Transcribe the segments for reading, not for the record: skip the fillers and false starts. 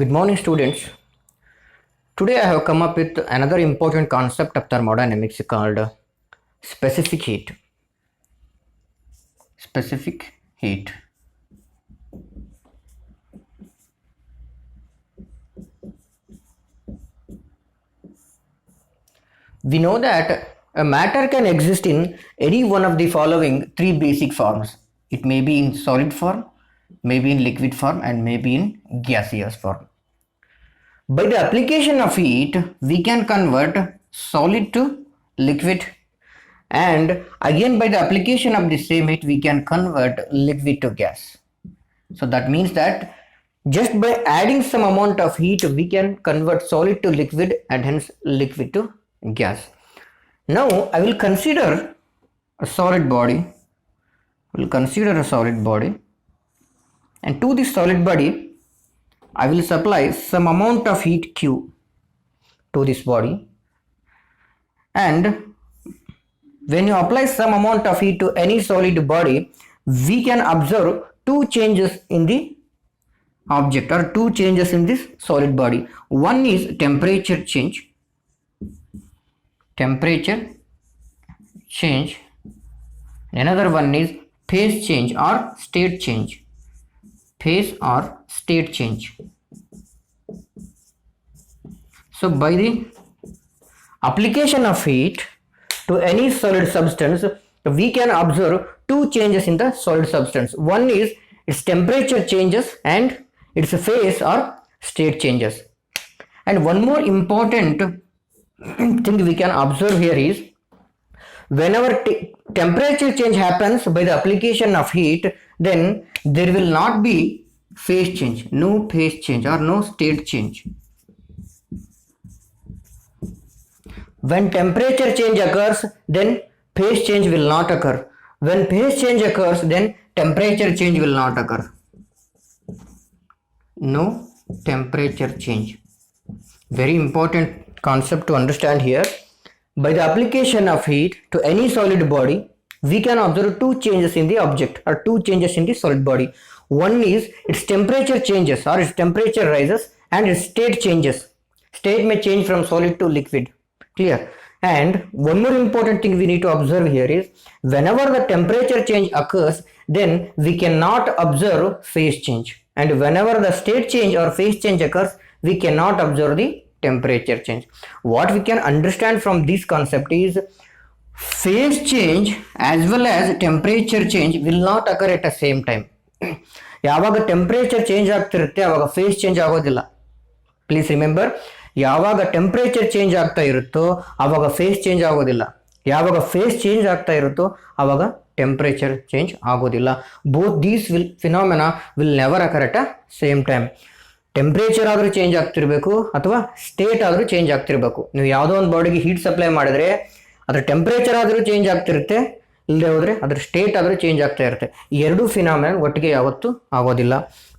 Good morning, students. Today I have come up with another important concept of thermodynamics called specific heat. Specific heat. We know that a matter can exist in any one of the following three basic forms. It may be in solid form, maybe in liquid form, and maybe in gaseous form. By the application of heat, we can convert solid to liquid, and again by the application of the same heat, we can convert liquid to gas. So that means that just by adding some amount of heat, we can convert solid to liquid and hence liquid to gas. Now I will consider a solid body. And to this solid body, I will supply some amount of heat Q to this body, and when you apply some amount of heat to any solid body, we can observe two changes in the object or two changes in this solid body. One is temperature change, another one is phase change or state change. So by the application of heat to any solid substance, we can observe two changes in the solid substance. One is its temperature changes and its phase or state changes. And one more important thing we can observe here is whenever temperature change happens by the application of heat, then there will not be phase change, no phase change or no state change. When temperature change occurs, then phase change will not occur. When phase change occurs, then temperature change will not occur. No temperature change. Very important concept to understand here. By the application of heat to any solid body, we can observe two changes in the object or two changes in the solid body. One is its temperature changes or its temperature rises, and its state changes. State may change from solid to liquid. Clear? And one more important thing we need to observe here is whenever the temperature change occurs, then we cannot observe phase change. And whenever the state change or phase change occurs, we cannot observe the temperature change. What we can understand from this concept is phase change as well as temperature change will not occur at the same time. ಯಾವಾಗ temperature change ಆಗ್ತಿರುತ್ತೆ ಆವಾಗ face change ಆಗೋದಿಲ್ಲ. Please remember, ಯಾವಾಗ temperature change ಆಗ್ತಾ ಇರುತ್ತೋ ಆವಾಗ face change ಆಗೋದಿಲ್ಲ. ಯಾವಾಗ ಫೇಸ್ ಚೇಂಜ್ ಆಗ್ತಾ ಇರುತ್ತೋ ಆವಾಗ ಟೆಂಪರೇಚರ್ ಚೇಂಜ್ ಆಗೋದಿಲ್ಲ. Both these phenomena will never occur at a same time. Temperature ಆದರೂ ಚೇಂಜ್ ಆಗ್ತಿರ್ಬೇಕು ಅಥವಾ ಸ್ಟೇಟ್ ಆದರೂ ಚೇಂಜ್ ಆಗ್ತಿರ್ಬೇಕು. ನೀವು ಯಾವುದೋ ಒಂದು ಬಾಡಿಗೆ ಹೀಟ್ ಸಪ್ಲೈ ಮಾಡಿದ್ರೆ ಅದರ ಟೆಂಪ್ರೇಚರ್ ಆದರೂ ಚೇಂಜ್ ಆಗ್ತಿರುತ್ತೆ, ಇಲ್ಲದೆ ಹೋದರೆ ಅದರ ಸ್ಟೇಟ್ ಆದರೂ ಚೇಂಜ್ ಆಗ್ತಾ ಇರುತ್ತೆ. ಈ ಎರಡೂ ಫಿನಾಮಿನಾ ಒಟ್ಟಿಗೆ ಯಾವತ್ತೂ ಆಗೋದಿಲ್ಲ.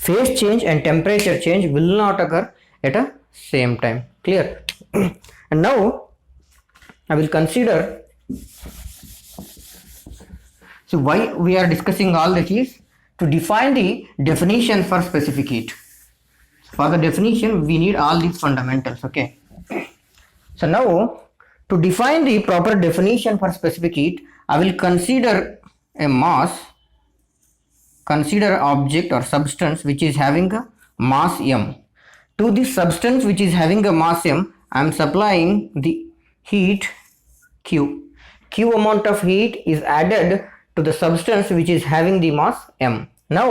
Phase change and temperature change will not occur at a same time. Clear? And now I will consider, so why we are discussing all this is to define the definition for specific heat. For the definition we need all these fundamentals. Okay, so now to define the proper definition for specific heat, I will consider a mass, consider object or substance which is having a mass m. To this substance which is having a mass m, I am supplying the heat Q. Q amount of heat is added to the substance which is having the mass m. Now,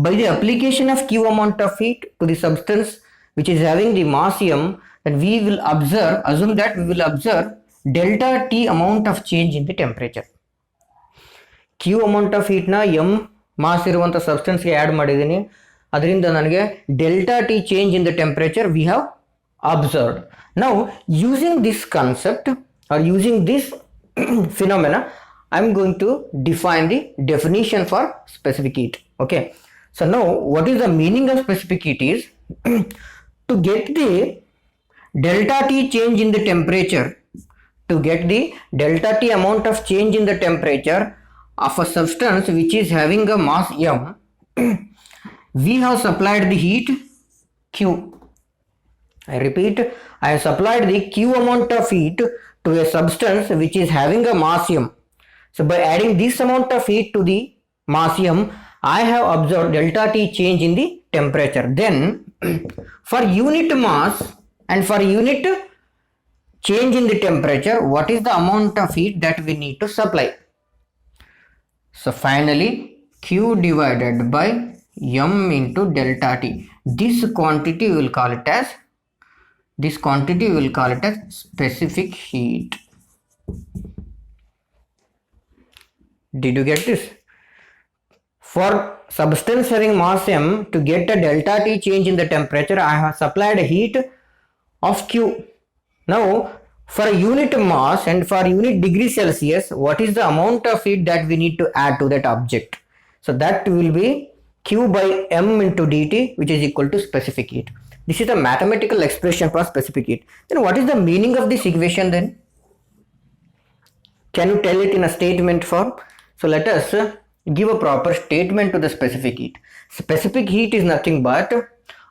by the application of Q amount of heat to the substance which is having the mass m, that we will assume that we will observe delta T amount of change in the temperature. Q amount of heat na m mass ಇರುವಂಥ ಸಬ್ಸ್ಟೆನ್ಸ್ಗೆ add ಮಾಡಿದ್ದೀನಿ. ಅದರಿಂದ ನನಗೆ delta T change in the temperature we have observed. Now using this concept or using this phenomena, I am going to define the definition for specific heat. Okay, so now what is the meaning of specific heat is to get the delta T change in the temperature, to get the delta T amount of change in the temperature of a substance which is having a mass m, we have supplied the heat Q. I repeat, I have supplied the Q amount of heat to a substance which is having a mass m. So by adding this amount of heat to the mass m, I have observed delta T change in the temperature. Then for unit mass and for unit change in the temperature, what is the amount of heat that we need to supply? So finally, Q divided by m into delta T. This quantity we will call it as specific heat. Did you get this? For substance having mass m, to get a delta T change in the temperature, I have supplied a heat of Q. Now, for a unit mass and for unit degree Celsius, what is the amount of heat that we need to add to that object? So that will be Q by m into dt, which is equal to specific heat. This is a mathematical expression for specific heat. Then what is the meaning of this equation then? Can you tell it in a statement form? So let us give a proper statement to the specific heat. Specific heat is nothing but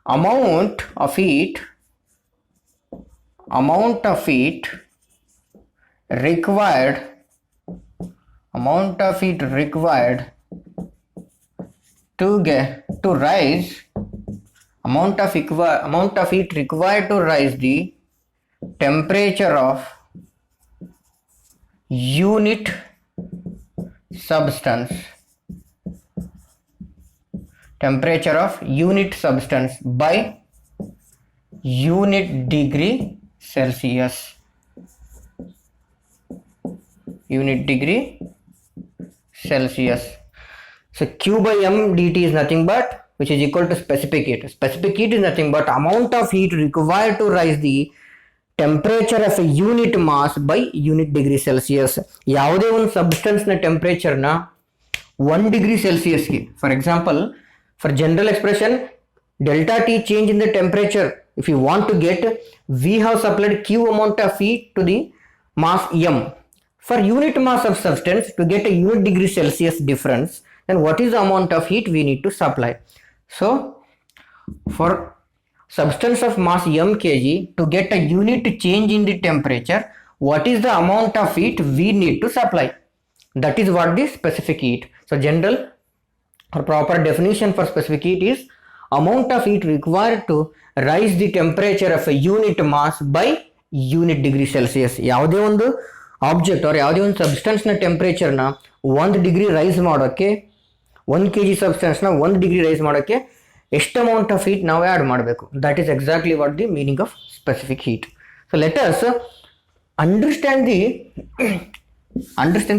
amount of heat required to rise the temperature of unit substance by unit degree Celsius. So Q by m dt is nothing but, which is equal to specific heat. Specific heat is nothing but amount of heat required to rise the temperature of a unit mass by unit degree Celsius. ಯಾವುದೇ ಒಂದು substance ನ temperature ನ 1 degree Celsius ಗೆ, for example, for general expression, delta T change in the temperature, if you want to get, we have supplied Q amount of heat to the mass m. For unit mass of substance, to get a unit degree Celsius difference, then what is the amount of heat we need to supply? So for substance of mass m kg, to get a unit change in the temperature, what is the amount of heat we need to supply? That is what the specific heat. So general or proper definition for specific heat is amount of heat required to rise the temperature of a unit mass by unit degree Celsius. ಯಾವುದೇ ಒಂದು object or ಯಾವುದೇ ಒಂದು substance ನ temperature ನ 1 degree rice ಮಾಡೋಕ್ಕೆ, 1 kg substance ನ 1 degree rice ಮಾಡೋಕ್ಕೆ ಎಷ್ಟು ಅಮೌಂಟ್ ಆಫ್ ಹೀಟ್ ನಾವು ಆ್ಯಡ್ ಮಾಡಬೇಕು? That is exactly what the meaning of specific heat. So let us understand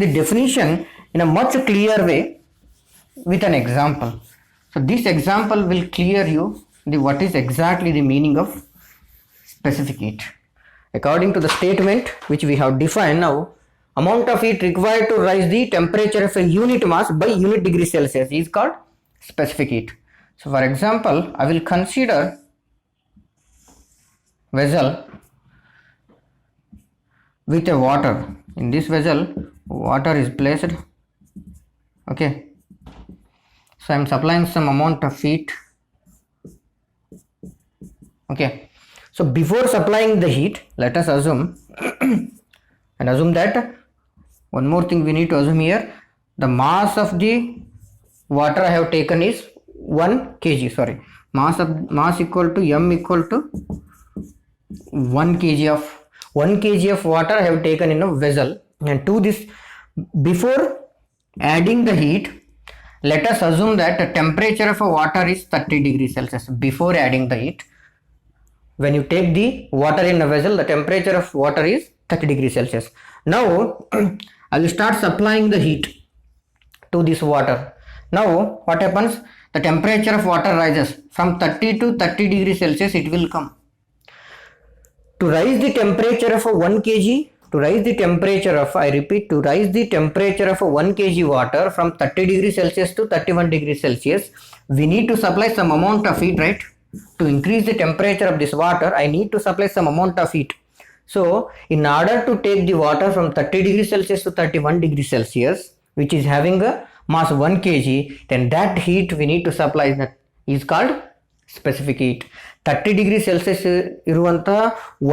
the definition in a much clear way with an example. So this example will clear you what is exactly the meaning of specific heat. According to the statement which we have defined now, amount of heat required to rise the temperature of a unit mass by unit degree Celsius is called specific heat. So for example, I will consider vessel with a water. In this vessel, water is placed. Okay. So I am supplying some amount of heat. Okay. So before supplying the heat, let us assume that one more thing we need to assume here, the mass of the water I have taken is 1 kg. Sorry, mass equal to m equal to 1 kg of water I have taken in a vessel. And to this, before adding the heat, let us assume that the temperature of a water is 30 degrees Celsius. Before adding the heat, when you take the water in a vessel, the temperature of water is 30 degrees Celsius. Now I will start supplying the heat to this water. Now what happens? The temperature of water rises from 30 to 30 degrees Celsius. It will come. To rise the temperature of a 1 kg, to rise the temperature of 1 kg water from 30 degrees Celsius to 31 degrees Celsius, we need to supply some amount of heat, right? To increase the temperature of this water, I need to supply some amount of heat. So in order to take the water from 30 degrees Celsius to 31 degrees Celsius, which is having a mass 1 kg, then that heat we need to supply is called specific heat. 30 degree Celsius ಇರುವಂಥ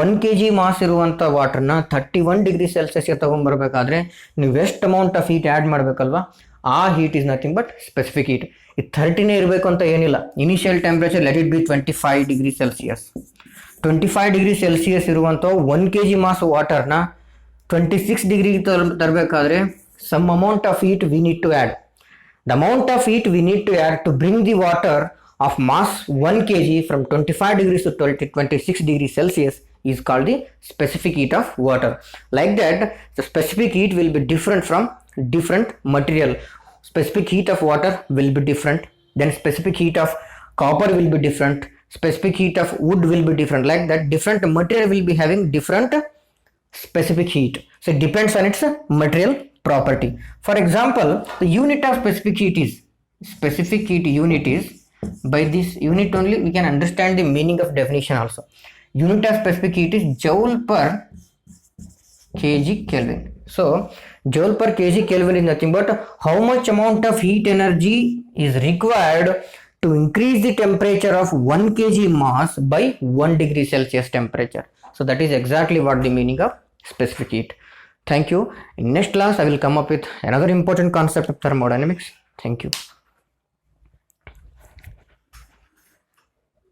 1 kg mass ಇರುವಂಥ ವಾಟರ್ನ 31 degree ಸೆಲ್ಸಿಯಸ್ಗೆ ತೊಗೊಂಬರ್ಬೇಕಾದ್ರೆ ನೀವು ಎಷ್ಟು amount of heat add ಮಾಡಬೇಕಲ್ವಾ, ಆ heat is nothing but specific heat. ಈ 30ನೇ ಇರಬೇಕು ಅಂತ ಏನಿಲ್ಲ. Initial temperature let it be 25 degree Celsius. 25 degree Celsius ಇರುವಂಥ 1 kg ಮಾಸ್ ವಾಟರ್ನ 26 ಡಿಗ್ರಿ ತರಬೇಕಾದ್ರೆ some amount of heat we need to add. The amount of heat we need to add to bring the water of mass 1 kg from 25 degrees to 26 degrees Celsius is called the specific heat of water. Like that, the specific heat will be different from different material. Specific heat of water will be different. Then specific heat of copper will be different. Specific heat of wood will be different. Like that, different material will be having different specific heat. So it depends on its material property. For example, the unit of specific heat unit is, by this unit only we can understand the meaning of definition also. Unit of specific heat is joule per kg Kelvin. So joule per kg Kelvin is nothing but how much amount of heat energy is required to increase the temperature of 1 kg mass by 1 degree Celsius temperature. So that is exactly what the meaning of specific heat. Thank you. In next class, I will come up with another important concept of thermodynamics. Thank you.